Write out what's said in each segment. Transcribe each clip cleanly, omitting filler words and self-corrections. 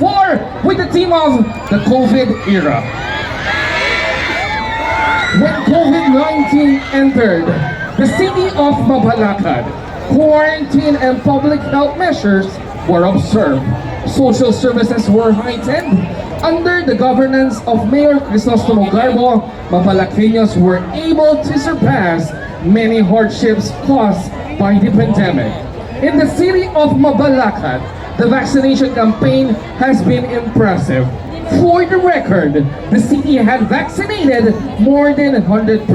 4 with the theme of the COVID era. When COVID-19 entered the city of Mabalacat, quarantine and public health measures were observed. Social services were heightened. Under the governance of Mayor Crisostomo Garbo, Mabalaqueños were able to surpass many hardships caused by the pandemic. In the city of Mabalacat, the vaccination campaign has been impressive. For the record, the city had vaccinated more than 100%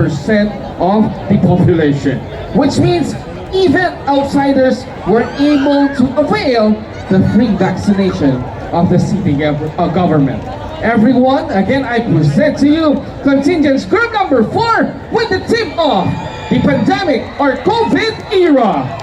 of the population, which means even outsiders were able to avail the free vaccination of the city government. Everyone, again, I present to you Contingent's group number 4 with the tip of the pandemic or COVID era.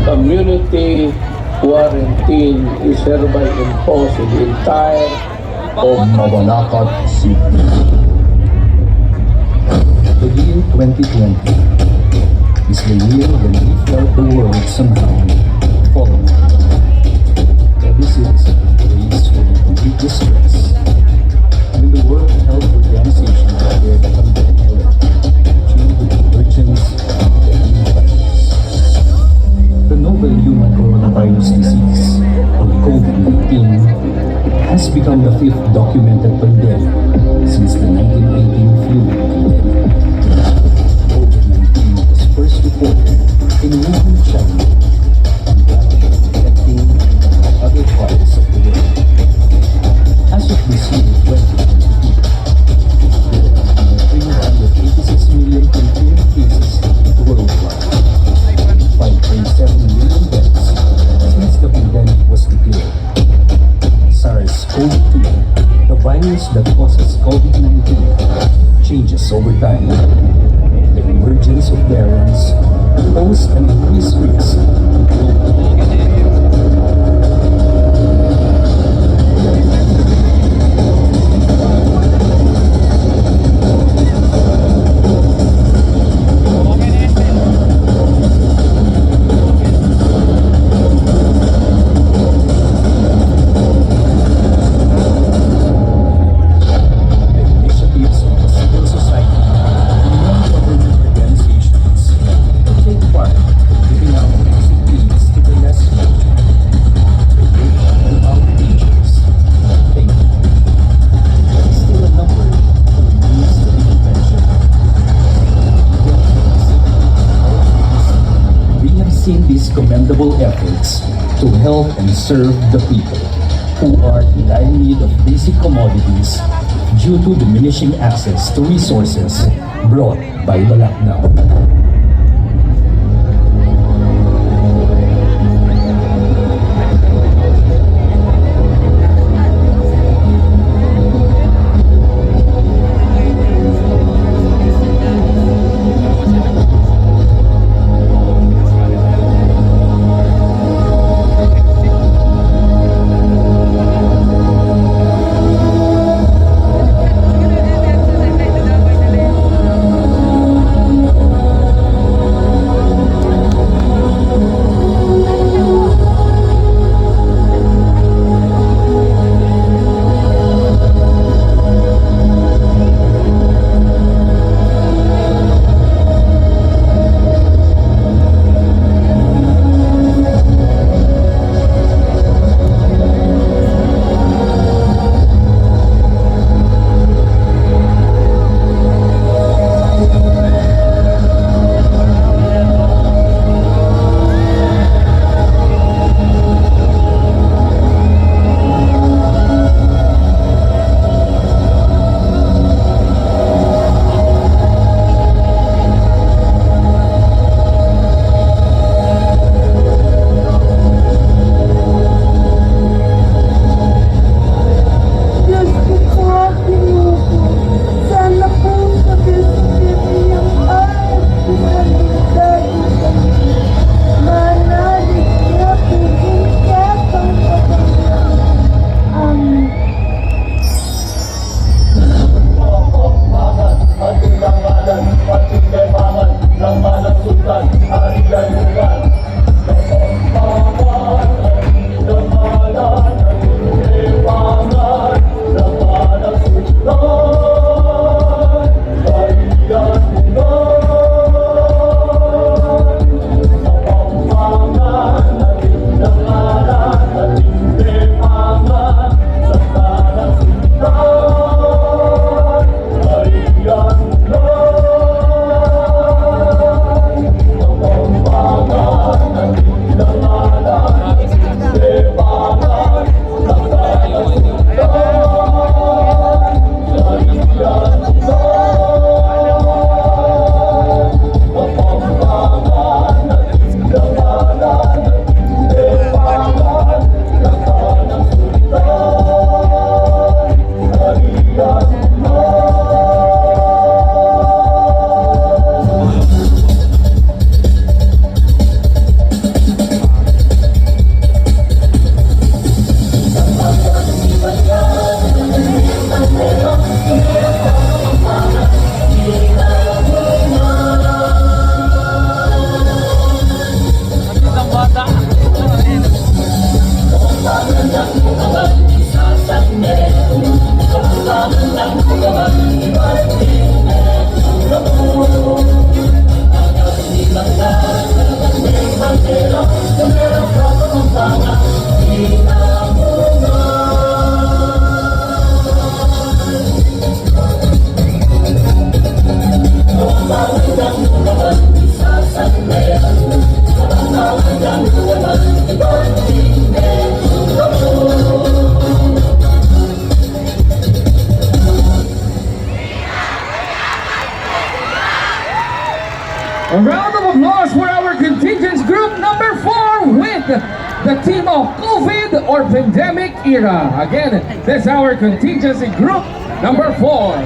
Community quarantine is hereby imposed in the entire of Mabalacat City. The year 2020 is the year when we felt the world somehow falling. Ever since raised for the complete distress, when the World Health Organization declared the pandemic alert due to the emergence of the new virus. The novel human coronavirus disease, or COVID-19, has become the 5th documented pandemic since the 1918 flu pandemic. COVID-19 was first reported in Wuhan, China, and gradually affecting other parts of the world. As of this year, 2022, there are 386 million confirmed cases worldwide, 5.7 million deaths since the pandemic was declared. SARS-CoV-2, the virus that causes COVID-19, changes over time. The emergence of variants pose an increased risk to global health. Commendable efforts to help and serve the people who are in dire need of basic commodities due to diminishing access to resources brought by the lockdown. A round of applause for our contingents group number 4 with the team of COVID or pandemic era. Again, that's our contingency group number 4.